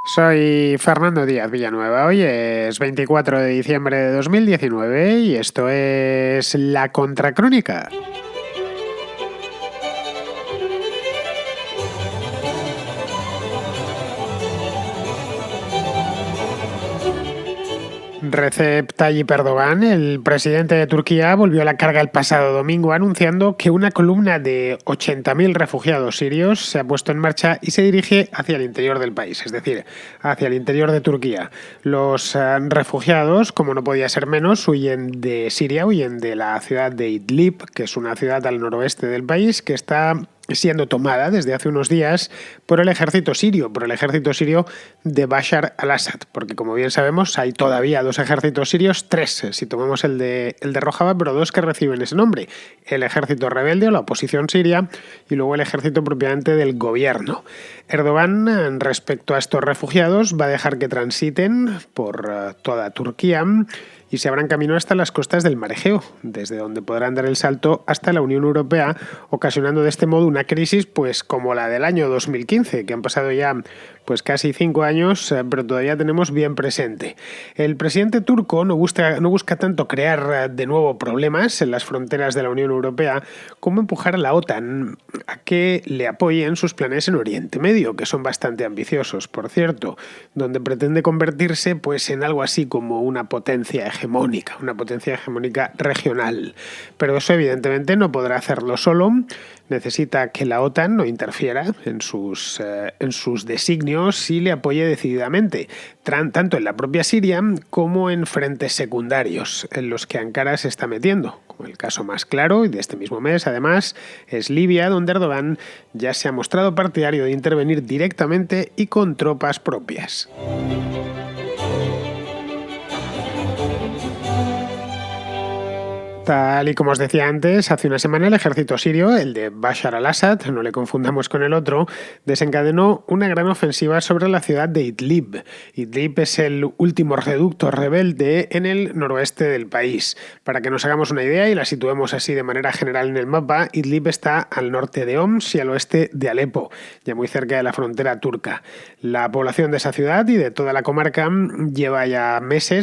Soy Fernando Díaz Villanueva. Hoy es 24 de diciembre de 2019 y esto es La Contracrónica. Recep Tayyip Erdogan, el presidente de Turquía, volvió a la carga el pasado domingo anunciando que una columna de 80.000 refugiados sirios se ha puesto en marcha y se dirige hacia el interior del país, es decir, hacia el interior de Turquía. Los refugiados, como no podía ser menos, huyen de Siria, huyen de la ciudad de Idlib, que es una ciudad al noroeste del país que está siendo tomada desde hace unos días por el ejército sirio de Bashar al-Assad, porque como bien sabemos hay todavía dos ejércitos sirios, tres si tomamos el de Rojava, pero dos que reciben ese nombre: el ejército rebelde o la oposición siria y luego el ejército propiamente del gobierno. Erdogan, respecto a estos refugiados, va a dejar que transiten por toda Turquía y se abran camino hasta las costas del Mar Egeo, desde donde podrán dar el salto hasta la Unión Europea, ocasionando de este modo una crisis pues como la del año 2015, que han pasado ya pues casi 5 años, pero todavía tenemos bien presente. El presidente turco no busca tanto crear de nuevo problemas en las fronteras de la Unión Europea como empujar a la OTAN a que le apoye en sus planes en Oriente Medio, que son bastante ambiciosos, por cierto, donde pretende convertirse pues en algo así como una potencia hegemónica regional. Pero eso evidentemente no podrá hacerlo solo. Necesita que la OTAN no interfiera en sus designios y le apoye decididamente, tanto en la propia Siria como en frentes secundarios en los que Ankara se está metiendo. Como el caso más claro, y de este mismo mes además, es Libia, donde Erdogan ya se ha mostrado partidario de intervenir directamente y con tropas propias. Tal y como os decía antes, hace una semana el ejército sirio, el de Bashar al-Assad, no le confundamos con el otro, desencadenó una gran ofensiva sobre la ciudad de Idlib. Idlib es el último reducto rebelde en el noroeste del país. Para que nos hagamos una idea y la situemos así de manera general en el mapa, Idlib está al norte de Homs y al oeste de Alepo, ya muy cerca de la frontera turca. La población de esa ciudad y de toda la comarca lleva ya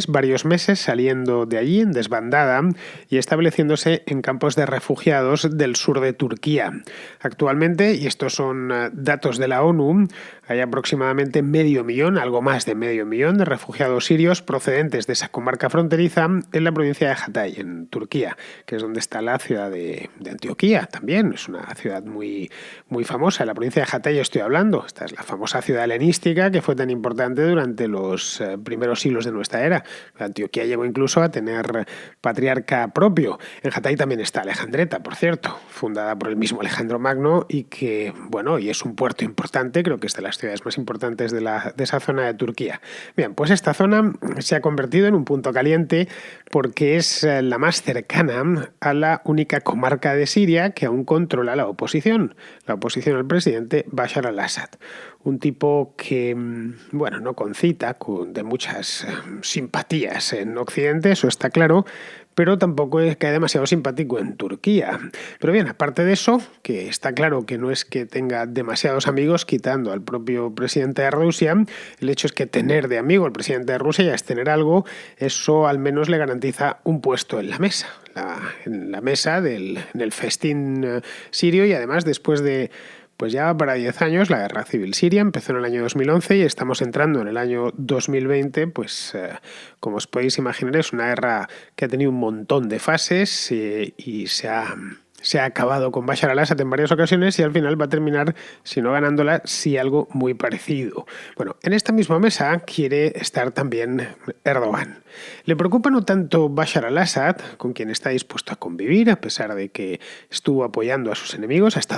varios meses saliendo de allí en desbandada y estableciéndose en campos de refugiados del sur de Turquía. Actualmente, y estos son datos de la ONU, hay aproximadamente algo más de medio millón de refugiados sirios procedentes de esa comarca fronteriza en la provincia de Hatay, en Turquía, que es donde está la ciudad de Antioquía también. Es una ciudad muy famosa. En la provincia de Hatay estoy hablando. Esta es la famosa ciudad helenística que fue tan importante durante los primeros siglos de nuestra era. Antioquía llegó incluso a tener patriarca propio. En Hatay también está Alejandreta, por cierto, fundada por el mismo Alejandro Magno y que, y es un puerto importante, creo que es de las ciudades más importantes de esa zona de Turquía. Bien, pues esta zona se ha convertido en un punto caliente porque es la más cercana a la única comarca de Siria que aún controla la oposición al presidente Bashar al-Assad. Un tipo que, no concita de muchas simpatías en Occidente, eso está claro, pero tampoco es que haya demasiado simpático en Turquía. Pero bien, aparte de eso, que está claro que no es que tenga demasiados amigos, quitando al propio presidente de Rusia, el hecho es que tener de amigo al presidente de Rusia ya es tener algo, eso al menos le garantiza un puesto en la mesa, en la mesa en el festín sirio, y además después de pues ya para 10 años, la guerra civil siria empezó en el año 2011 y estamos entrando en el año 2020, como os podéis imaginar, es una guerra que ha tenido un montón de fases y se ha acabado con Bashar al-Assad en varias ocasiones y al final va a terminar, si no ganándola, sí algo muy parecido. Bueno, en esta misma mesa quiere estar también Erdogan. Le preocupa no tanto Bashar al-Assad, con quien está dispuesto a convivir, a pesar de que ha estado apoyando a sus enemigos hasta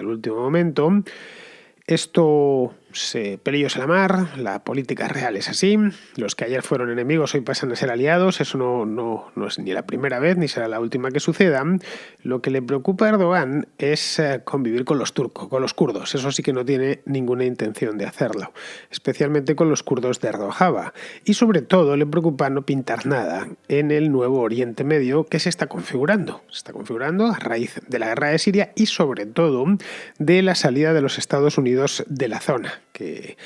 el último momento. Esto pelillos a la mar, la política real es así, los que ayer fueron enemigos hoy pasan a ser aliados, eso no es ni la primera vez ni será la última que suceda. Lo que le preocupa a Erdogan es convivir con los kurdos, eso sí que no tiene ninguna intención de hacerlo, especialmente con los kurdos de Rojava, y sobre todo le preocupa no pintar nada en el nuevo Oriente Medio que se está configurando a raíz de la guerra de Siria y sobre todo de la salida de los Estados Unidos de la zona. que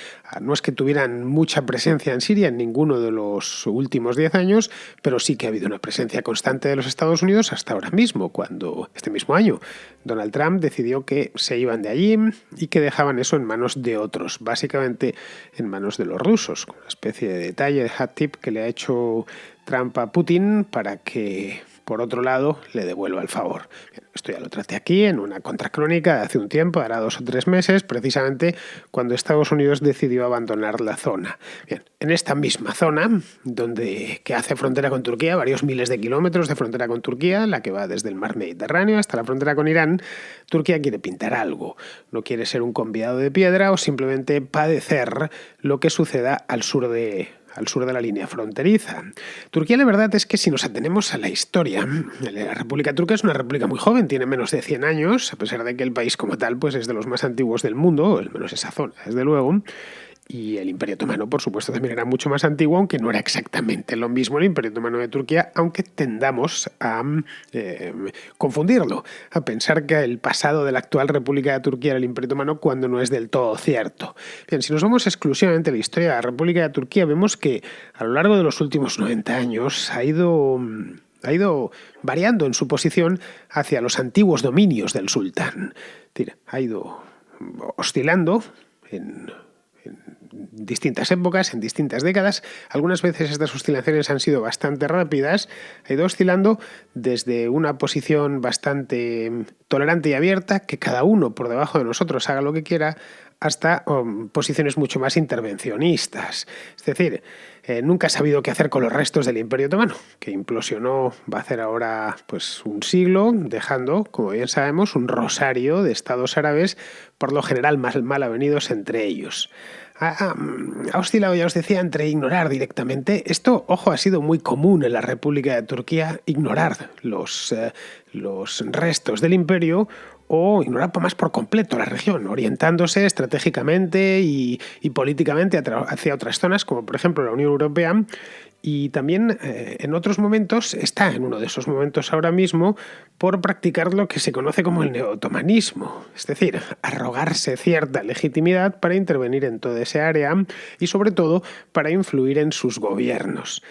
no es que tuvieran mucha presencia en Siria en ninguno de los últimos 10 años, pero sí que ha habido una presencia constante de los Estados Unidos hasta ahora mismo, cuando este mismo año Donald Trump decidió que se iban de allí y que dejaban eso en manos de otros, básicamente en manos de los rusos, con una especie de detalle de hat tip que le ha hecho Trump a Putin para que, por otro lado, le devuelva el favor. Bien, esto ya lo traté aquí en una contracrónica de hace un tiempo, hará 2 o 3 meses, precisamente cuando Estados Unidos decidió abandonar la zona. Bien, en esta misma zona, que hace frontera con Turquía, varios miles de kilómetros de frontera con Turquía, la que va desde el mar Mediterráneo hasta la frontera con Irán, Turquía quiere pintar algo. No quiere ser un convidado de piedra o simplemente padecer lo que suceda al sur de la línea fronteriza. Turquía, la verdad es que si nos atenemos a la historia, la República Turca es una república muy joven, tiene menos de 100 años, a pesar de que el país como tal pues es de los más antiguos del mundo, al menos esa zona, desde luego. Y el Imperio Otomano, por supuesto, también era mucho más antiguo, aunque no era exactamente lo mismo el Imperio Otomano de Turquía, aunque tendamos a confundirlo, a pensar que el pasado de la actual República de Turquía era el Imperio Otomano cuando no es del todo cierto. Bien, si nos vamos exclusivamente a la historia de la República de Turquía, vemos que a lo largo de los últimos 90 años ha ido variando en su posición hacia los antiguos dominios del sultán. Es decir, ha ido oscilando en distintas épocas, en distintas décadas. Algunas veces estas oscilaciones han sido bastante rápidas. Ha ido oscilando desde una posición bastante tolerante y abierta, que cada uno por debajo de nosotros haga lo que quiera, hasta posiciones mucho más intervencionistas. Es decir, nunca ha sabido qué hacer con los restos del Imperio Otomano, que implosionó, va a hacer ahora pues un siglo, dejando, como bien sabemos, un rosario de estados árabes, por lo general mal avenidos entre ellos. Ha oscilado, ya os decía, entre ignorar directamente. Esto, ojo, ha sido muy común en la República de Turquía, ignorar los restos del imperio o ignorar más por completo la región, orientándose estratégicamente y políticamente hacia otras zonas, como por ejemplo la Unión Europea. Y también en otros momentos, está en uno de esos momentos ahora mismo, por practicar lo que se conoce como el neotomanismo, es decir, arrogarse cierta legitimidad para intervenir en toda esa área y sobre todo para influir en sus gobiernos.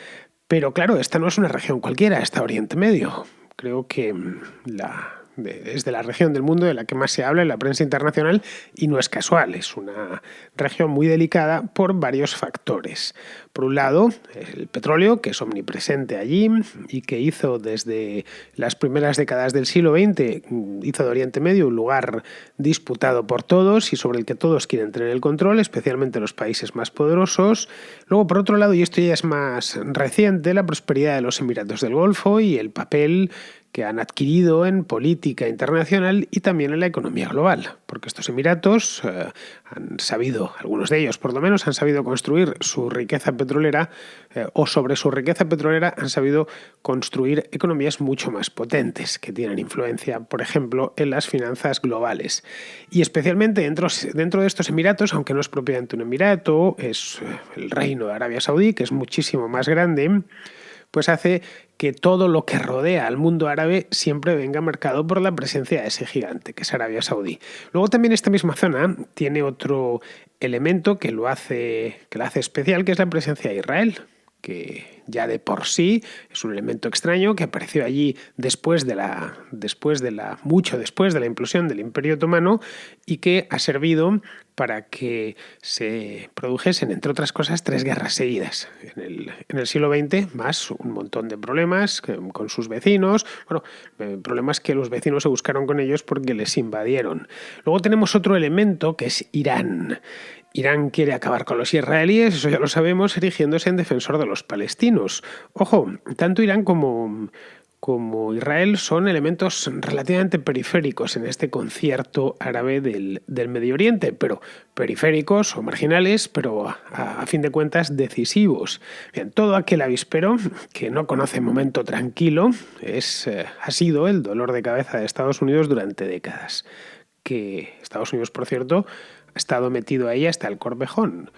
Pero claro, esta no es una región cualquiera, está Oriente Medio. Creo que es de la región del mundo de la que más se habla en la prensa internacional y no es casual, es una región muy delicada por varios factores. Por un lado, el petróleo, que es omnipresente allí y que hizo desde las primeras décadas del siglo XX, hizo de Oriente Medio un lugar disputado por todos y sobre el que todos quieren tener el control, especialmente los países más poderosos. Luego, por otro lado, y esto ya es más reciente, la prosperidad de los Emiratos del Golfo y el papel que han adquirido en política internacional y también en la economía global, porque estos Emiratos han sabido, algunos de ellos por lo menos, han sabido construir su riqueza petrolera o sobre su riqueza petrolera han sabido construir economías mucho más potentes que tienen influencia, por ejemplo, en las finanzas globales. Y especialmente dentro de estos Emiratos, aunque no es propiamente un emirato, es el Reino de Arabia Saudí, que es muchísimo más grande, pues hace que todo lo que rodea al mundo árabe siempre venga marcado por la presencia de ese gigante, que es Arabia Saudí. Luego también esta misma zona tiene otro elemento que la hace especial, que es la presencia de Israel, que ya de por sí es un elemento extraño que apareció allí mucho después de la implosión del Imperio Otomano y que ha servido para que se produjesen, entre otras cosas, 3 guerras seguidas. En el siglo XX, más un montón de problemas con sus vecinos, problemas que los vecinos se buscaron con ellos porque les invadieron. Luego tenemos otro elemento que es Irán. Irán quiere acabar con los israelíes, eso ya lo sabemos, erigiéndose en defensor de los palestinos. Ojo, tanto Irán como Israel son elementos relativamente periféricos en este concierto árabe del Medio Oriente, pero periféricos o marginales, pero a fin de cuentas decisivos. Bien, todo aquel avispero que no conoce momento tranquilo ha sido el dolor de cabeza de Estados Unidos durante décadas. Que Estados Unidos, por cierto, ha estado metido ahí hasta el corvejón.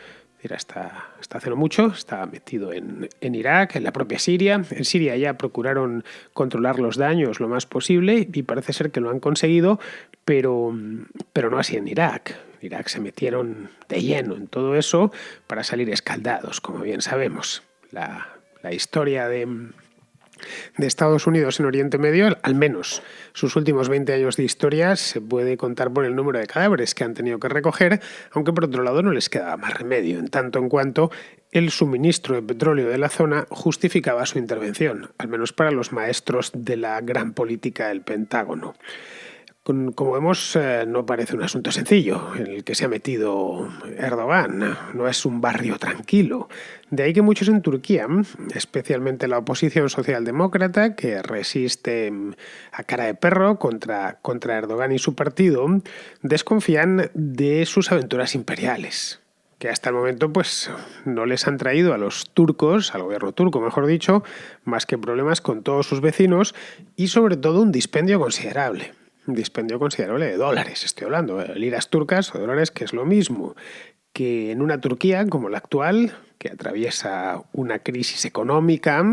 Hasta hace no mucho está metido en Irak, en la propia Siria. En Siria ya procuraron controlar los daños lo más posible y parece ser que lo han conseguido, pero no así en Irak. Irak se metieron de lleno en todo eso para salir escaldados, como bien sabemos. La historia de Estados Unidos en Oriente Medio, al menos sus últimos 20 años de historia, se puede contar por el número de cadáveres que han tenido que recoger, aunque por otro lado no les quedaba más remedio, en tanto en cuanto el suministro de petróleo de la zona justificaba su intervención, al menos para los maestros de la gran política del Pentágono. Como vemos, no parece un asunto sencillo en el que se ha metido Erdogan. No es un barrio tranquilo. De ahí que muchos en Turquía, especialmente la oposición socialdemócrata, que resiste a cara de perro contra Erdogan y su partido, desconfían de sus aventuras imperiales, que hasta el momento pues no les han traído a los turcos, al gobierno turco mejor dicho, más que problemas con todos sus vecinos y sobre todo un dispendio considerable. Un dispendio considerable de dólares, estoy hablando, liras turcas o dólares, que es lo mismo que en una Turquía como la actual, que atraviesa una crisis económica,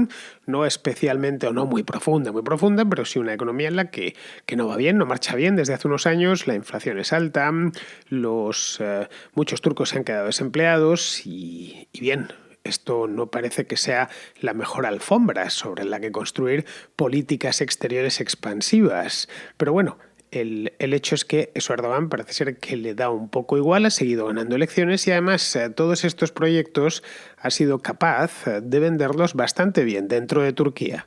no especialmente o no muy profunda, pero sí una economía en la que no va bien, no marcha bien desde hace unos años, la inflación es alta, muchos turcos se han quedado desempleados y bien. Esto no parece que sea la mejor alfombra sobre la que construir políticas exteriores expansivas. Pero bueno, el hecho es que eso a Erdogan parece ser que le da un poco igual, ha seguido ganando elecciones y además todos estos proyectos ha sido capaz de venderlos bastante bien dentro de Turquía.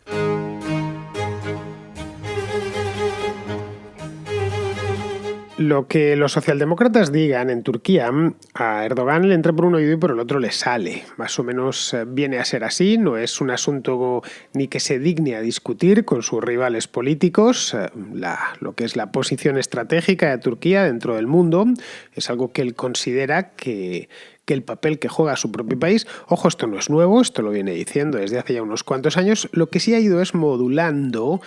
Lo que los socialdemócratas digan en Turquía, a Erdogan le entra por un oído y por el otro le sale. Más o menos viene a ser así, no es un asunto ni que se digne a discutir con sus rivales políticos. Lo que es la posición estratégica de Turquía dentro del mundo es algo que él considera que el papel que juega su propio país, ojo, esto no es nuevo, esto lo viene diciendo desde hace ya unos cuantos años, lo que sí ha ido es modulando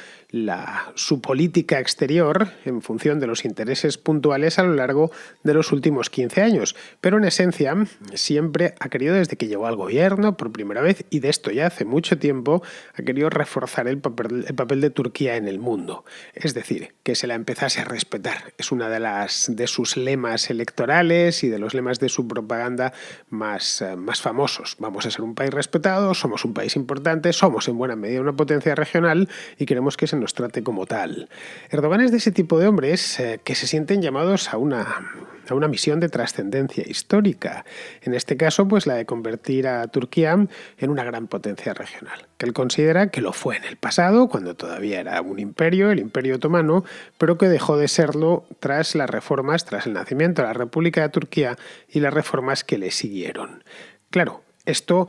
su política exterior en función de los intereses puntuales a lo largo de los últimos 15 años. Pero en esencia siempre ha querido, desde que llegó al gobierno por primera vez, y de esto ya hace mucho tiempo, ha querido reforzar el papel de Turquía en el mundo. Es decir, que se la empezase a respetar. Es una de sus lemas electorales y de los lemas de su propaganda más famosos. Vamos a ser un país respetado, somos un país importante, somos en buena medida una potencia regional y queremos que se nos trate como tal. Erdogan es de ese tipo de hombres que se sienten llamados a una misión de trascendencia histórica. En este caso, pues la de convertir a Turquía en una gran potencia regional, que él considera que lo fue en el pasado, cuando todavía era un imperio, el Imperio Otomano, pero que dejó de serlo tras las reformas, tras el nacimiento de la República de Turquía y las reformas que le siguieron. Claro, esto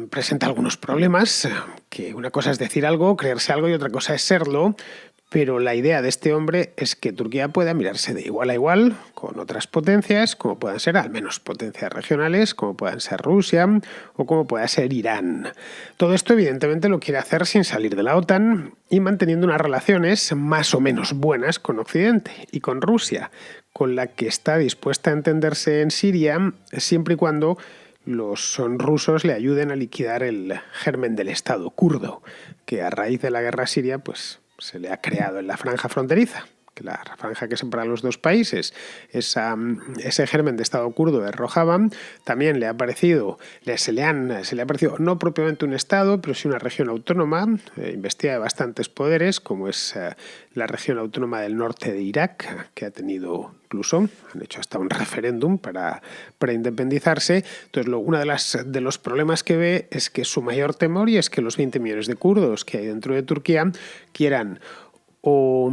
presenta algunos problemas, que una cosa es decir algo, creerse algo y otra cosa es serlo, pero la idea de este hombre es que Turquía pueda mirarse de igual a igual con otras potencias, como puedan ser al menos potencias regionales, como puedan ser Rusia o como pueda ser Irán. Todo esto evidentemente lo quiere hacer sin salir de la OTAN y manteniendo unas relaciones más o menos buenas con Occidente y con Rusia, con la que está dispuesta a entenderse en Siria siempre y cuando los rusos le ayuden a liquidar el germen del Estado kurdo, que a raíz de la guerra siria se le ha creado en la franja fronteriza, que la franja que separa los dos países, ese germen de Estado kurdo de Rojava, también se le ha parecido no propiamente un Estado, pero sí una región autónoma, investida de bastantes poderes, como es la región autónoma del norte de Irak, que ha tenido incluso, han hecho hasta un referéndum para independizarse. Entonces, uno de los problemas que ve es que su mayor temor, y es que los 20 millones de kurdos que hay dentro de Turquía quieran o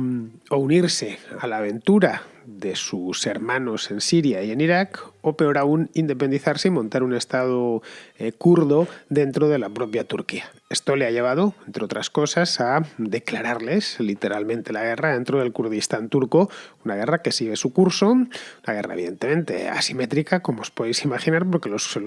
unirse a la aventura de sus hermanos en Siria y en Irak, o peor aún, independizarse y montar un Estado kurdo dentro de la propia Turquía. Esto le ha llevado, entre otras cosas, a declararles literalmente la guerra dentro del Kurdistán turco, una guerra que sigue su curso, una guerra evidentemente asimétrica, como os podéis imaginar, porque los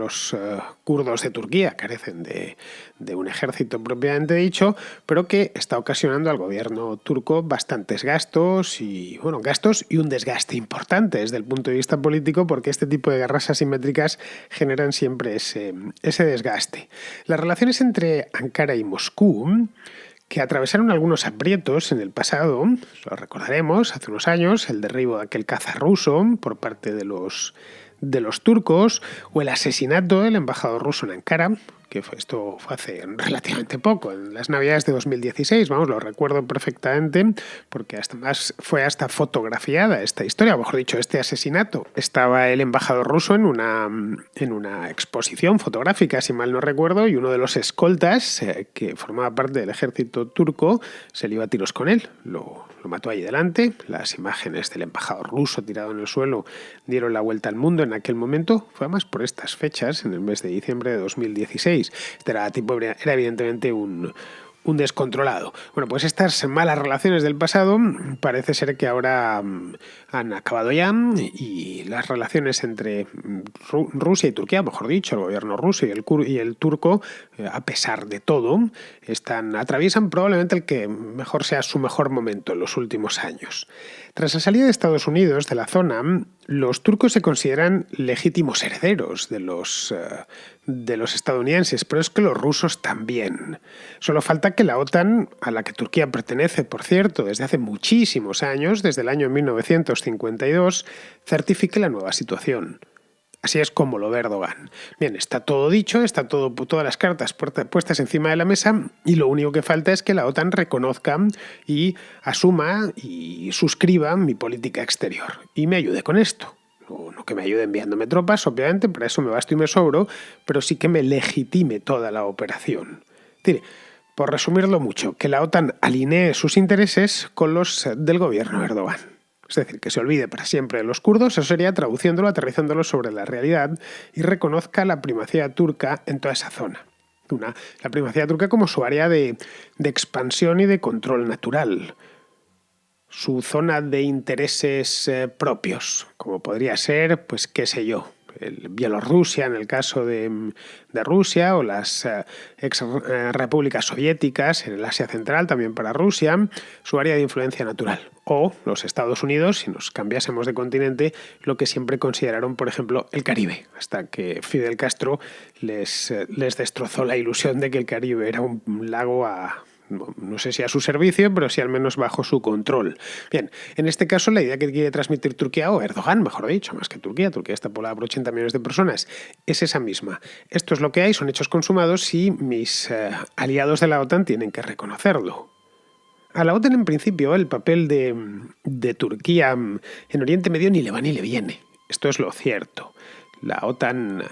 kurdos de Turquía carecen de un ejército propiamente dicho, pero que está ocasionando al gobierno turco bastantes gastos y un desgaste importante desde el punto de vista político, porque este tipo de guerras asimétricas generan siempre ese desgaste. Las relaciones entre Ankara y Moscú, que atravesaron algunos aprietos en el pasado, lo recordaremos, hace unos años, el derribo de aquel caza ruso por parte de los turcos, o el asesinato del embajador ruso en Ankara, esto fue hace relativamente poco, en las Navidades de 2016, vamos, lo recuerdo perfectamente, porque fue hasta fotografiada esta historia, mejor dicho, este asesinato. Estaba el embajador ruso en una exposición fotográfica, si mal no recuerdo, y uno de los escoltas, que formaba parte del ejército turco, se le iba a tiros con él, lo mató allí delante. Las imágenes del embajador ruso tirado en el suelo dieron la vuelta al mundo en aquel momento. Fue además por estas fechas, en el mes de diciembre de 2016. Este era evidentemente un descontrolado. Bueno, pues estas malas relaciones del pasado parece ser que ahora han acabado ya, y las relaciones entre Rusia y Turquía, mejor dicho, el gobierno ruso y el turco, a pesar de todo, atraviesan probablemente el que mejor sea su mejor momento en los últimos años. Tras la salida de Estados Unidos de la zona, los turcos se consideran legítimos herederos de los estadounidenses, pero es que los rusos también. Solo falta que la OTAN, a la que Turquía pertenece, por cierto, desde hace muchísimos años, desde el año 1952, certifique la nueva situación. Así es como lo ve Erdogan. Bien, está todo dicho, todas las cartas puestas encima de la mesa, y lo único que falta es que la OTAN reconozca y asuma y suscriba mi política exterior y me ayude con esto. No que me ayude enviándome tropas, obviamente, para eso me basto y me sobro, pero sí que me legitime toda la operación. Por resumirlo mucho, que la OTAN alinee sus intereses con los del gobierno de Erdogan. Es decir, que se olvide para siempre de los kurdos, eso sería traduciéndolo, aterrizándolo sobre la realidad, y reconozca la primacía turca en toda esa zona. La primacía turca como su área de expansión y de control natural. Su zona de intereses propios, como podría ser, pues qué sé yo, Bielorrusia en el caso de Rusia, o las ex repúblicas soviéticas en el Asia Central, también para Rusia, su área de influencia natural. O los Estados Unidos, si nos cambiásemos de continente, lo que siempre consideraron, por ejemplo, el Caribe, hasta que Fidel Castro les destrozó la ilusión de que el Caribe era un lago no sé si a su servicio, pero sí al menos bajo su control. Bien, en este caso la idea que quiere transmitir Turquía, o Erdogan, mejor dicho, más que Turquía está poblada por 80 millones de personas, es esa misma. Esto es lo que hay, son hechos consumados, y mis aliados de la OTAN tienen que reconocerlo. A la OTAN, en principio, el papel de Turquía en Oriente Medio ni le va ni le viene. Esto es lo cierto. La OTAN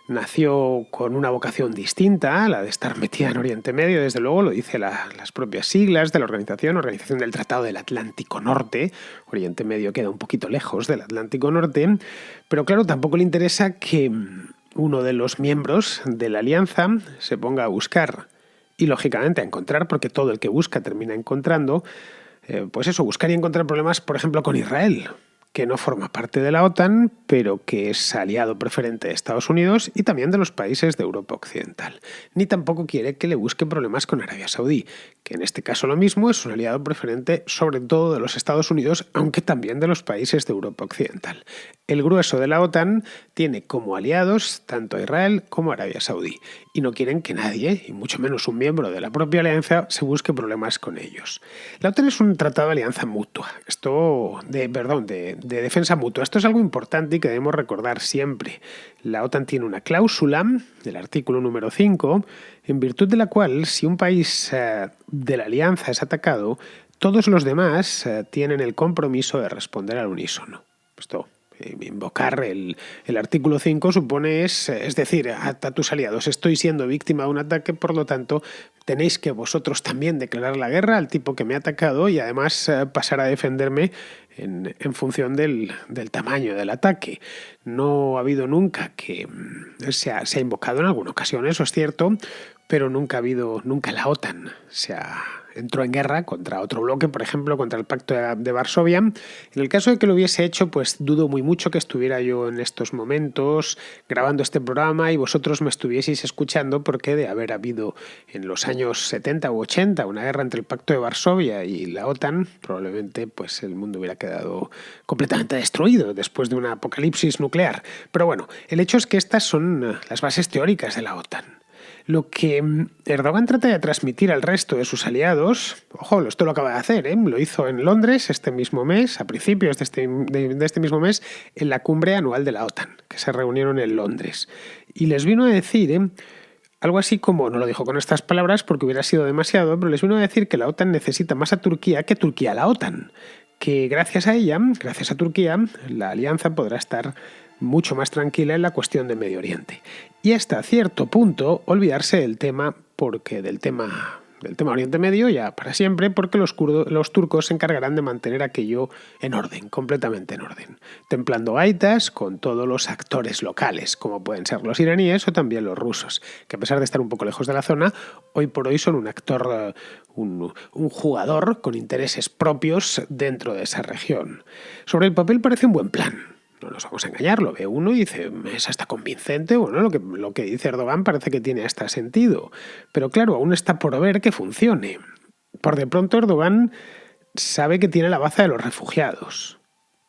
nació con una vocación distinta a la de estar metida en Oriente Medio, desde luego, lo dice las propias siglas de la Organización del Tratado del Atlántico Norte. Oriente Medio queda un poquito lejos del Atlántico Norte, pero claro, tampoco le interesa que uno de los miembros de la alianza se ponga a buscar y, lógicamente, a encontrar, porque todo el que busca termina encontrando, buscar y encontrar problemas, por ejemplo, con Israel, que no forma parte de la OTAN, pero que es aliado preferente de Estados Unidos y también de los países de Europa Occidental. Ni tampoco quiere que le busque problemas con Arabia Saudí, que en este caso lo mismo, es un aliado preferente sobre todo de los Estados Unidos, aunque también de los países de Europa Occidental. El grueso de la OTAN tiene como aliados tanto a Israel como a Arabia Saudí, y no quieren que nadie, y mucho menos un miembro de la propia alianza, se busque problemas con ellos. La OTAN es un tratado de alianza mutua, de defensa mutua. Esto es algo importante y que debemos recordar siempre. La OTAN tiene una cláusula, del artículo número 5, en virtud de la cual, si un país de la alianza es atacado, todos los demás tienen el compromiso de responder al unísono. Invocar el artículo 5 supone es decir a tus aliados: estoy siendo víctima de un ataque, por lo tanto tenéis que vosotros también declarar la guerra al tipo que me ha atacado y además pasar a defenderme en función del tamaño del ataque. No ha habido nunca que se ha invocado en alguna ocasión, eso es cierto, pero nunca la OTAN entró en guerra contra otro bloque, por ejemplo, contra el Pacto de Varsovia. En el caso de que lo hubiese hecho, pues dudo muy mucho que estuviera yo en estos momentos grabando este programa y vosotros me estuvieseis escuchando, porque de haber habido en los años 70 u 80 una guerra entre el Pacto de Varsovia y la OTAN, probablemente pues el mundo hubiera quedado completamente destruido después de un apocalipsis nuclear. Pero bueno, el hecho es que estas son las bases teóricas de la OTAN. Lo que Erdogan trata de transmitir al resto de sus aliados, ojo, esto lo acaba de hacer, lo hizo en Londres este mismo mes, a principios de este mismo mes, en la cumbre anual de la OTAN, que se reunieron en Londres. Y les vino a decir algo así como, no lo dijo con estas palabras porque hubiera sido demasiado, pero les vino a decir que la OTAN necesita más a Turquía que Turquía a la OTAN, que gracias a ella, gracias a Turquía, la alianza podrá estar mucho más tranquila en la cuestión de Medio Oriente. Y hasta cierto punto olvidarse del tema Oriente Medio ya para siempre, porque los turcos se encargarán de mantener aquello en orden, completamente en orden, templando gaitas con todos los actores locales, como pueden ser los iraníes o también los rusos, que a pesar de estar un poco lejos de la zona, hoy por hoy son un actor, un jugador con intereses propios dentro de esa región. Sobre el papel parece un buen plan. No nos vamos a engañar, lo ve uno y dice, es hasta convincente, bueno, lo que dice Erdogan parece que tiene hasta sentido. Pero claro, aún está por ver que funcione. Por de pronto Erdogan sabe que tiene la baza de los refugiados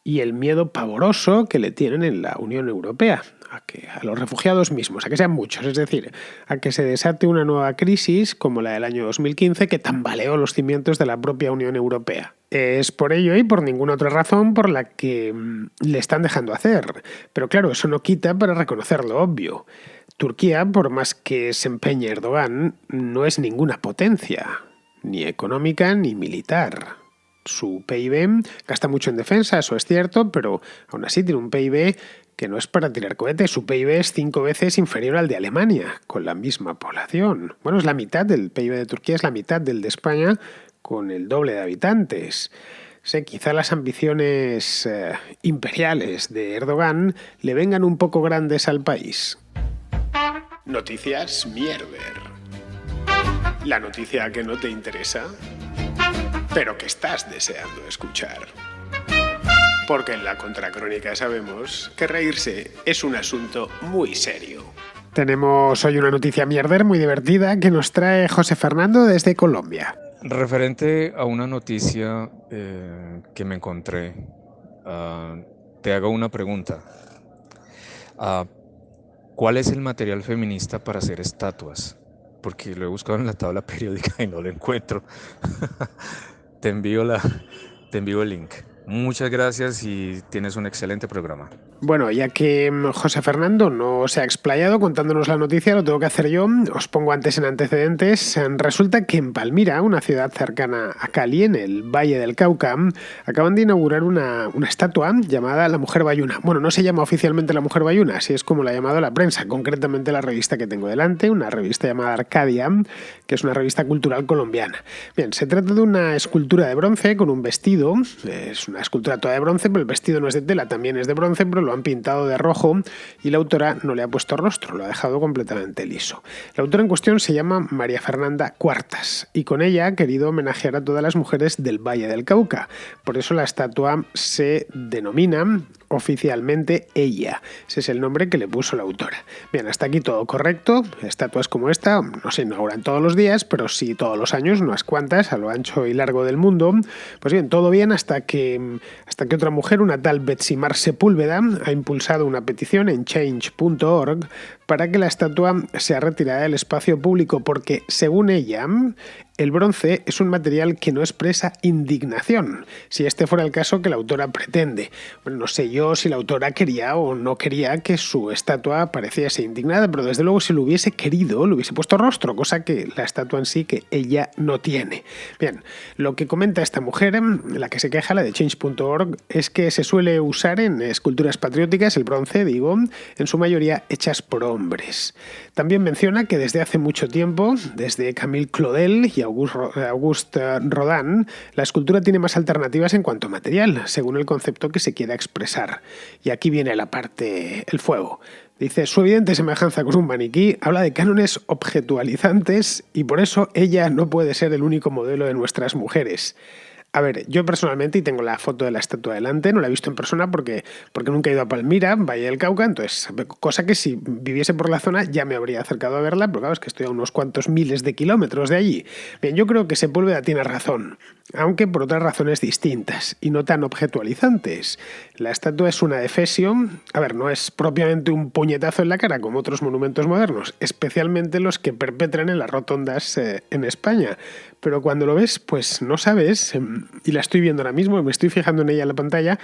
y el miedo pavoroso que le tienen en la Unión Europea, a los refugiados mismos, a que sean muchos, es decir, a que se desate una nueva crisis como la del año 2015 que tambaleó los cimientos de la propia Unión Europea. Es por ello y por ninguna otra razón por la que le están dejando hacer. Pero claro, eso no quita para reconocer lo obvio. Turquía, por más que se empeñe Erdogan, no es ninguna potencia, ni económica ni militar. Su PIB gasta mucho en defensa, eso es cierto, pero aún así tiene un PIB que no es para tirar cohetes. Su PIB es 5 veces inferior al de Alemania, con la misma población. Bueno, es la mitad del PIB de Turquía, es la mitad del de España, con el doble de habitantes. Quizá las ambiciones imperiales de Erdogan le vengan un poco grandes al país. Noticias Mierder. La noticia que no te interesa, pero que estás deseando escuchar. Porque en la Contracrónica sabemos que reírse es un asunto muy serio. Tenemos hoy una noticia mierder muy divertida que nos trae José Fernando desde Colombia. Referente a una noticia que me encontré, te hago una pregunta. ¿Cuál es el material feminista para hacer estatuas? Porque lo he buscado en la tabla periódica y no lo encuentro. Te envío el link. Muchas gracias y tienes un excelente programa. Bueno, ya que José Fernando no se ha explayado contándonos la noticia, lo tengo que hacer yo. Os pongo antes en antecedentes. Resulta que en Palmira, una ciudad cercana a Cali, en el Valle del Cauca, acaban de inaugurar una estatua llamada La Mujer Bayuna. Bueno, no se llama oficialmente La Mujer Bayuna, así es como la ha llamado la prensa, concretamente la revista que tengo delante, una revista llamada Arcadia, que es una revista cultural colombiana. Bien, se trata de una escultura de bronce con un vestido. Es una escultura toda de bronce, pero el vestido no es de tela, también es de bronce, pero lo han pintado de rojo y la autora no le ha puesto rostro, lo ha dejado completamente liso. La autora en cuestión se llama María Fernanda Cuartas y con ella ha querido homenajear a todas las mujeres del Valle del Cauca. Por eso la estatua se denomina oficialmente Ella. Ese es el nombre que le puso la autora. Bien, hasta aquí todo correcto. Estatuas como esta no se inauguran todos los días, pero sí todos los años, unas cuantas, a lo ancho y largo del mundo. Pues bien, todo bien hasta que otra mujer, una tal Betsimar Sepúlveda, ha impulsado una petición en change.org para que la estatua sea retirada del espacio público porque, según ella, el bronce es un material que no expresa indignación, si este fuera el caso que la autora pretende. Bueno, no sé yo si la autora quería o no quería que su estatua pareciese indignada, pero desde luego si lo hubiese querido, le hubiese puesto rostro, cosa que la estatua en sí que ella no tiene. Bien, lo que comenta esta mujer, la que se queja, la de change.org, es que se suele usar en esculturas patrióticas, el bronce, digo, en su mayoría hechas por hombres. También menciona que desde hace mucho tiempo, desde Camille Claudel y Auguste Rodin, la escultura tiene más alternativas en cuanto a material, según el concepto que se quiera expresar. Y aquí viene el fuego. Dice, su evidente semejanza con un maniquí habla de cánones objetualizantes y por eso ella no puede ser el único modelo de nuestras mujeres. A ver, yo personalmente, y tengo la foto de la estatua delante, no la he visto en persona porque nunca he ido a Palmira, Valle del Cauca, entonces, cosa que si viviese por la zona ya me habría acercado a verla, pero claro, es que estoy a unos cuantos miles de kilómetros de allí. Bien, yo creo que Sepúlveda tiene razón, aunque por otras razones distintas y no tan objetualizantes. La estatua es una de Efesio, a ver, no es propiamente un puñetazo en la cara como otros monumentos modernos, especialmente los que perpetran en las rotondas en España, pero cuando lo ves, pues no sabes, y la estoy viendo ahora mismo, me estoy fijando en ella en la pantalla,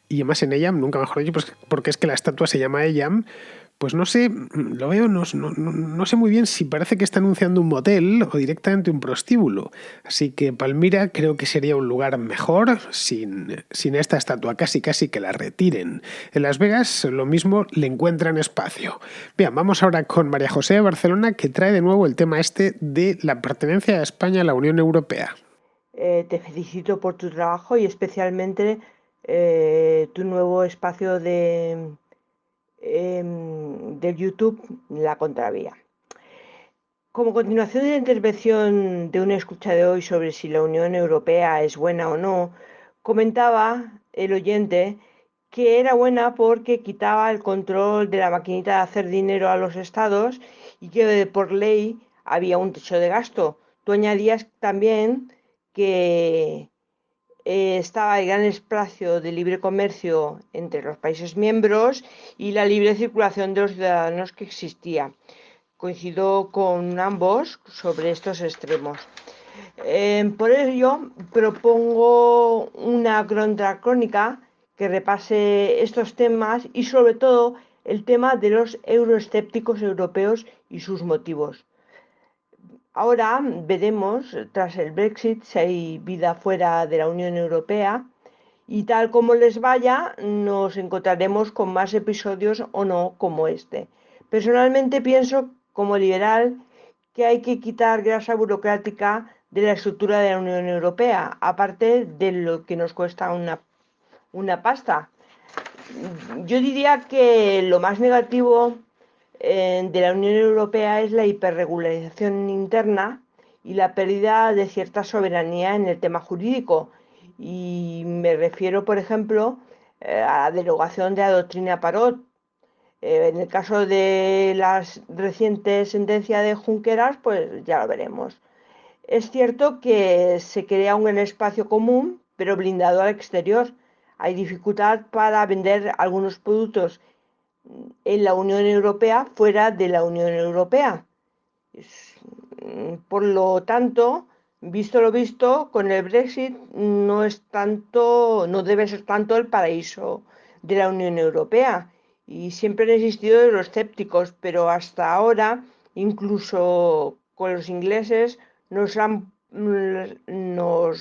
y además en ella, nunca mejor dicho, pues porque es que la estatua se llama Eyam, pues no sé, lo veo, no sé muy bien si parece que está anunciando un motel o directamente un prostíbulo. Así que Palmira creo que sería un lugar mejor sin esta estatua, casi que la retiren. En Las Vegas lo mismo, le encuentran espacio. Bien, vamos ahora con María José de Barcelona, que trae de nuevo el tema este de la pertenencia de España a la Unión Europea. Te felicito por tu trabajo y especialmente tu nuevo espacio de YouTube, La Contravía. Como continuación de la intervención de una escucha de hoy sobre si la Unión Europea es buena o no, comentaba el oyente que era buena porque quitaba el control de la maquinita de hacer dinero a los estados y que por ley había un techo de gasto. Tú añadías también que estaba el gran espacio de libre comercio entre los países miembros y la libre circulación de los ciudadanos que existía. Coincido con ambos sobre estos extremos. Por ello, propongo una crónica que repase estos temas y sobre todo el tema de los euroescépticos europeos y sus motivos. Ahora veremos, tras el Brexit, si hay vida fuera de la Unión Europea y tal como les vaya, nos encontraremos con más episodios o no como este. Personalmente pienso, como liberal, que hay que quitar grasa burocrática de la estructura de la Unión Europea, aparte de lo que nos cuesta una pasta. Yo diría que lo más negativo de la Unión Europea es la hiperregularización interna y la pérdida de cierta soberanía en el tema jurídico. Y me refiero, por ejemplo, a la derogación de la doctrina Parot. En el caso de la reciente sentencia de Junqueras, pues ya lo veremos. Es cierto que se crea un espacio común, pero blindado al exterior. Hay dificultad para vender algunos productos en la Unión Europea fuera de la Unión Europea. Por lo tanto, visto lo visto, con el Brexit no debe ser tanto el paraíso de la Unión Europea. Y siempre han existido los escépticos, pero hasta ahora, incluso con los ingleses, nos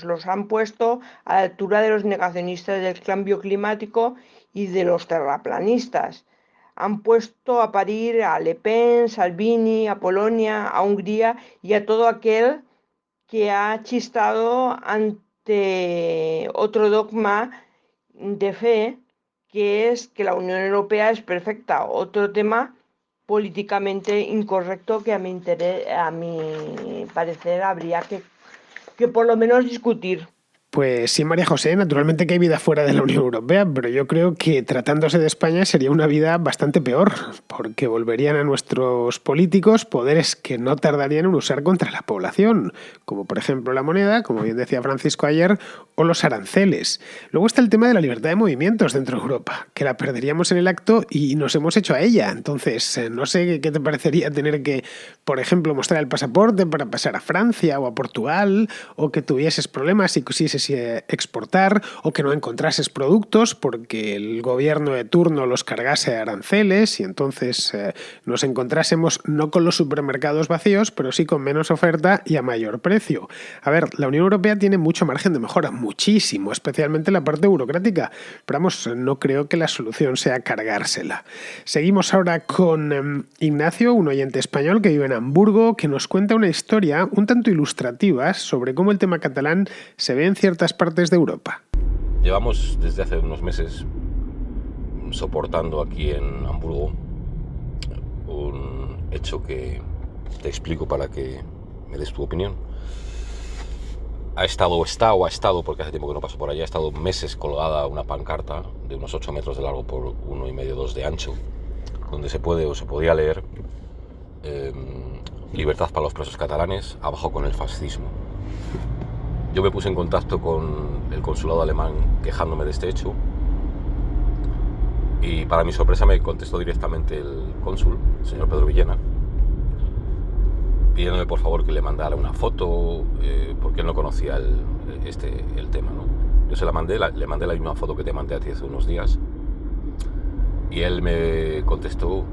los han puesto a la altura de los negacionistas del cambio climático y de los terraplanistas. Han puesto a parir a Le Pen, Salvini, a Polonia, a Hungría y a todo aquel que ha chistado ante otro dogma de fe, que es que la Unión Europea es perfecta. Otro tema políticamente incorrecto que a mi parecer habría que por lo menos discutir. Pues sí, María José, naturalmente que hay vida fuera de la Unión Europea, pero yo creo que tratándose de España sería una vida bastante peor, porque volverían a nuestros políticos poderes que no tardarían en usar contra la población, como por ejemplo la moneda, como bien decía Francisco ayer, o los aranceles. Luego está el tema de la libertad de movimientos dentro de Europa, que la perderíamos en el acto y nos hemos hecho a ella. Entonces, no sé qué te parecería tener que, por ejemplo, mostrar el pasaporte para pasar a Francia o a Portugal, o que tuvieses problemas y quisieses exportar, o que no encontrases productos porque el gobierno de turno los cargase a aranceles y entonces nos encontrásemos no con los supermercados vacíos, pero sí con menos oferta y a mayor precio. A ver, la Unión Europea tiene mucho margen de mejora, muchísimo, especialmente la parte burocrática, pero vamos, no creo que la solución sea cargársela. Seguimos ahora con Ignacio, un oyente español que vive en Hamburgo, que nos cuenta una historia un tanto ilustrativa sobre cómo el tema catalán se ve en ciertas partes de Europa. Llevamos desde hace unos meses soportando aquí en Hamburgo un hecho que te explico para que me des tu opinión. ha estado, porque hace tiempo que no paso por allá, ha estado meses colgada una pancarta de unos 8 metros de largo por 1,5, 2 de ancho, donde se podía leer libertad para los presos catalanes, abajo con el fascismo. Yo me puse en contacto con el consulado alemán quejándome de este hecho, y para mi sorpresa me contestó directamente el cónsul, el señor Pedro Villena, pidiéndome por favor que le mandara una foto, porque él no conocía el tema, ¿no? Yo le mandé la misma foto que te mandé a ti hace unos días, y él me contestó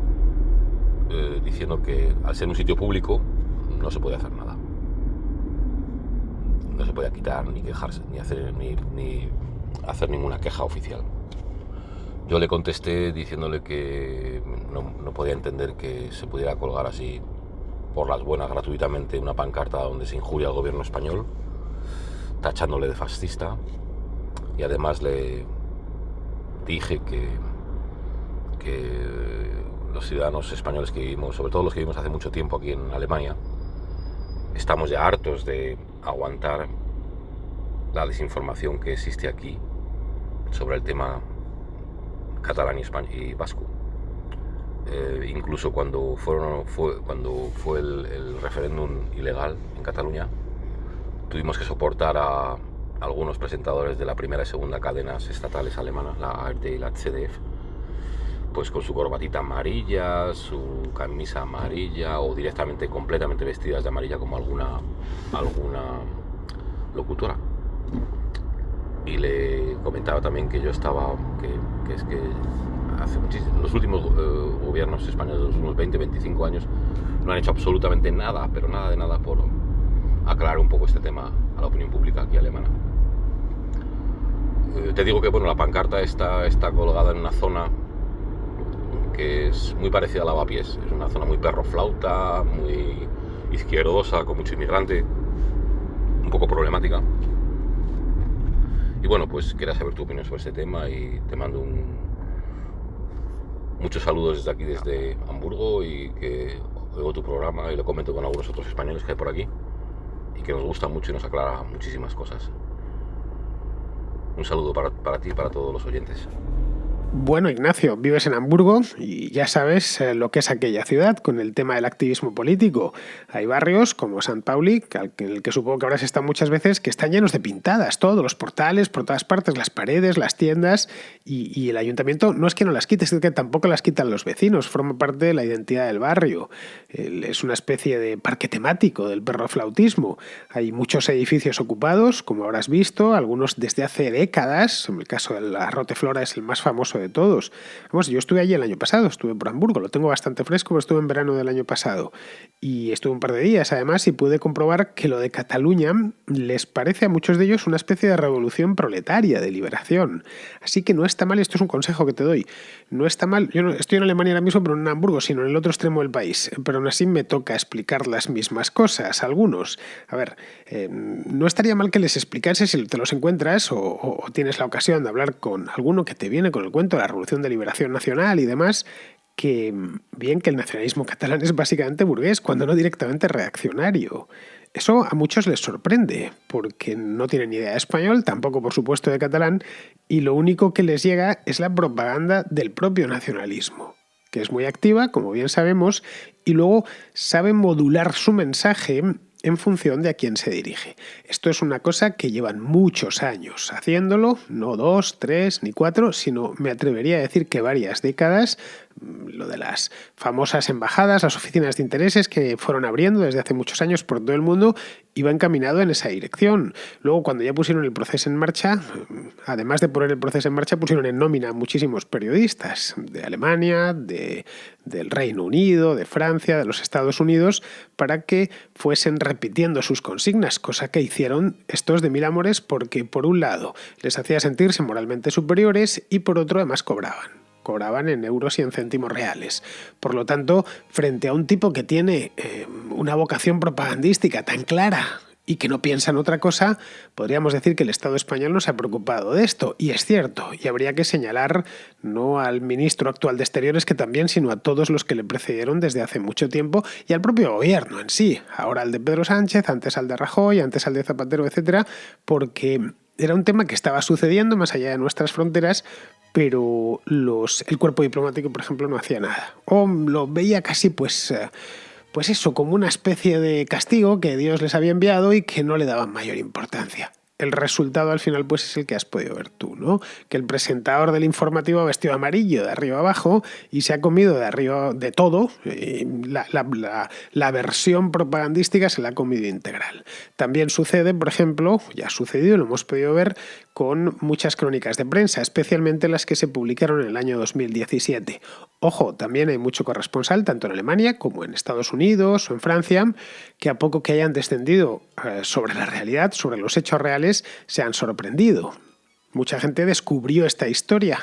diciendo que al ser un sitio público no se puede hacer nada. No se podía quitar, ni quejarse, ni hacer ninguna queja oficial. Yo le contesté diciéndole que no podía entender que se pudiera colgar así por las buenas gratuitamente una pancarta donde se injuria al gobierno español, tachándole de fascista, y además le dije que los ciudadanos españoles que vivimos, sobre todo los que vivimos hace mucho tiempo aquí en Alemania, estamos ya hartos de aguantar la desinformación que existe aquí sobre el tema catalán y vasco. Incluso cuando fue el referéndum ilegal en Cataluña, tuvimos que soportar a algunos presentadores de la primera y segunda cadenas estatales alemanas, la ARD y la ZDF, pues con su corbatita amarilla, su camisa amarilla, o directamente completamente vestidas de amarilla, como alguna locutora. Y le comentaba también que yo estaba, que es que hace muchísimo, los últimos gobiernos españoles de los últimos 20-25 años no han hecho absolutamente nada, pero nada de nada, por aclarar un poco este tema a la opinión pública aquí alemana. Te digo que bueno, la pancarta está colgada en una zona que es muy parecida a Lavapiés. Es una zona muy perroflauta, muy izquierdosa, con mucho inmigrante, un poco problemática. Y bueno, pues quería saber tu opinión sobre este tema, y te mando muchos saludos desde aquí, desde Hamburgo, y que oigo tu programa y lo comento con algunos otros españoles que hay por aquí y que nos gusta mucho y nos aclara muchísimas cosas. Un saludo para ti y para todos los oyentes. Bueno, Ignacio, vives en Hamburgo y ya sabes lo que es aquella ciudad con el tema del activismo político. Hay barrios como Sant Pauli, en el que supongo que habrás estado muchas veces, que están llenos de pintadas, todos los portales, por todas partes, las paredes, las tiendas, y el ayuntamiento no es que no las quite, es que tampoco las quitan los vecinos, forma parte de la identidad del barrio. Es una especie de parque temático del perroflautismo. Hay muchos edificios ocupados, como habrás visto, algunos desde hace décadas. En el caso de la Roteflora es el más famoso de todos. Vamos, yo estuve allí el año pasado, estuve por Hamburgo, lo tengo bastante fresco, pero estuve en verano del año pasado y estuve un par de días además, y pude comprobar que lo de Cataluña les parece a muchos de ellos una especie de revolución proletaria, de liberación. Así que no está mal, esto es un consejo que te doy, no está mal. Yo no estoy en Alemania ahora mismo, pero no en Hamburgo, sino en el otro extremo del país, pero aún así me toca explicar las mismas cosas a algunos. A ver, no estaría mal que les explicase, si te los encuentras o tienes la ocasión de hablar con alguno que te viene con el cuento de la Revolución de Liberación Nacional y demás, que bien que el nacionalismo catalán es básicamente burgués, cuando no directamente reaccionario. Eso a muchos les sorprende, porque no tienen ni idea de español, tampoco por supuesto de catalán, y lo único que les llega es la propaganda del propio nacionalismo, que es muy activa, como bien sabemos, y luego saben modular su mensaje en función de a quién se dirige. Esto es una cosa que llevan muchos años haciéndolo, no 2, 3 ni 4, sino me atrevería a decir que varias décadas. Lo de las famosas embajadas, las oficinas de intereses que fueron abriendo desde hace muchos años por todo el mundo, iba encaminado en esa dirección. Luego, cuando ya pusieron el proceso en marcha, además de poner el proceso en marcha, pusieron en nómina a muchísimos periodistas de Alemania, del Reino Unido, de Francia, de los Estados Unidos, para que fuesen repitiendo sus consignas, cosa que hicieron estos de mil amores, porque por un lado les hacía sentirse moralmente superiores y por otro además cobraban en euros y en céntimos reales. Por lo tanto, frente a un tipo que tiene una vocación propagandística tan clara y que no piensan otra cosa, podríamos decir que el Estado español no se ha preocupado de esto. Y es cierto, y habría que señalar no al ministro actual de Exteriores que también, sino a todos los que le precedieron desde hace mucho tiempo y al propio gobierno en sí. Ahora al de Pedro Sánchez, antes al de Rajoy, antes al de Zapatero, etcétera, porque era un tema que estaba sucediendo más allá de nuestras fronteras, pero el cuerpo diplomático, por ejemplo, no hacía nada. O lo veía casi, pues eso, como una especie de castigo que Dios les había enviado y que no le daban mayor importancia. El resultado al final pues es el que has podido ver tú, ¿no? Que el presentador del informativo ha vestido amarillo de arriba abajo y se ha comido de arriba de todo. La versión propagandística se la ha comido integral. También sucede, por ejemplo, ya ha sucedido, lo hemos podido ver con muchas crónicas de prensa, especialmente las que se publicaron en el año 2017. Ojo, también hay mucho corresponsal, tanto en Alemania como en Estados Unidos o en Francia, que a poco que hayan descendido sobre la realidad, sobre los hechos reales, se han sorprendido. Mucha gente descubrió esta historia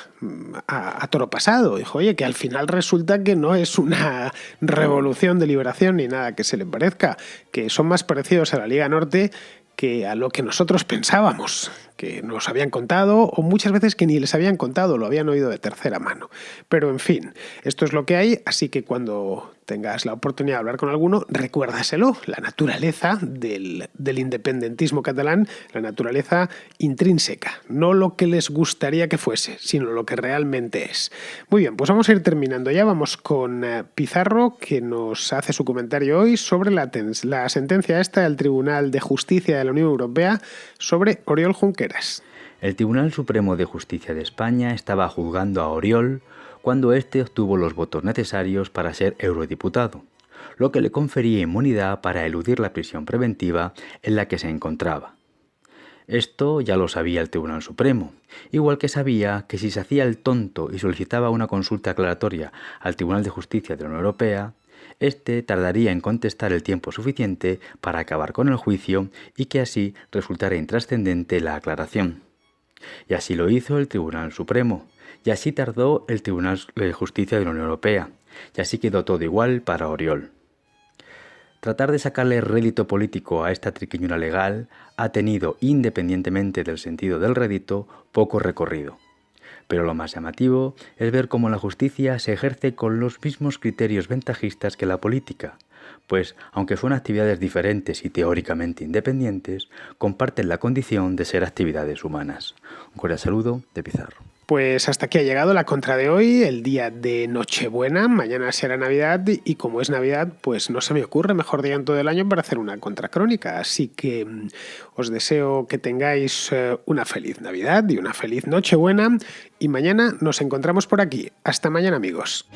a toro pasado. Dijo, oye, que al final resulta que no es una revolución de liberación ni nada que se le parezca, que son más parecidos a la Liga Norte que a lo que nosotros pensábamos, que nos habían contado, o muchas veces que ni les habían contado, lo habían oído de tercera mano. Pero en fin, esto es lo que hay, así que cuando tengas la oportunidad de hablar con alguno, recuérdaselo, la naturaleza del independentismo catalán, la naturaleza intrínseca, no lo que les gustaría que fuese, sino lo que realmente es. Muy bien, pues vamos a ir terminando ya, vamos con Pizarro, que nos hace su comentario hoy sobre la sentencia esta del Tribunal de Justicia de la Unión Europea sobre Oriol Junqueras. El Tribunal Supremo de Justicia de España estaba juzgando a Oriol cuando éste obtuvo los votos necesarios para ser eurodiputado, lo que le confería inmunidad para eludir la prisión preventiva en la que se encontraba. Esto ya lo sabía el Tribunal Supremo, igual que sabía que si se hacía el tonto y solicitaba una consulta aclaratoria al Tribunal de Justicia de la Unión Europea, este tardaría en contestar el tiempo suficiente para acabar con el juicio y que así resultara intrascendente la aclaración. Y así lo hizo el Tribunal Supremo, y así tardó el Tribunal de Justicia de la Unión Europea, y así quedó todo igual para Oriol. Tratar de sacarle rédito político a esta triquiñuela legal ha tenido, independientemente del sentido del rédito, poco recorrido. Pero lo más llamativo es ver cómo la justicia se ejerce con los mismos criterios ventajistas que la política, pues, aunque son actividades diferentes y teóricamente independientes, comparten la condición de ser actividades humanas. Un cordial saludo de Pizarro. Pues hasta aquí ha llegado la contra de hoy, el día de Nochebuena. Mañana será Navidad y como es Navidad, pues no se me ocurre mejor día en todo el año para hacer una contracrónica. Así que os deseo que tengáis una feliz Navidad y una feliz Nochebuena y mañana nos encontramos por aquí. Hasta mañana, amigos.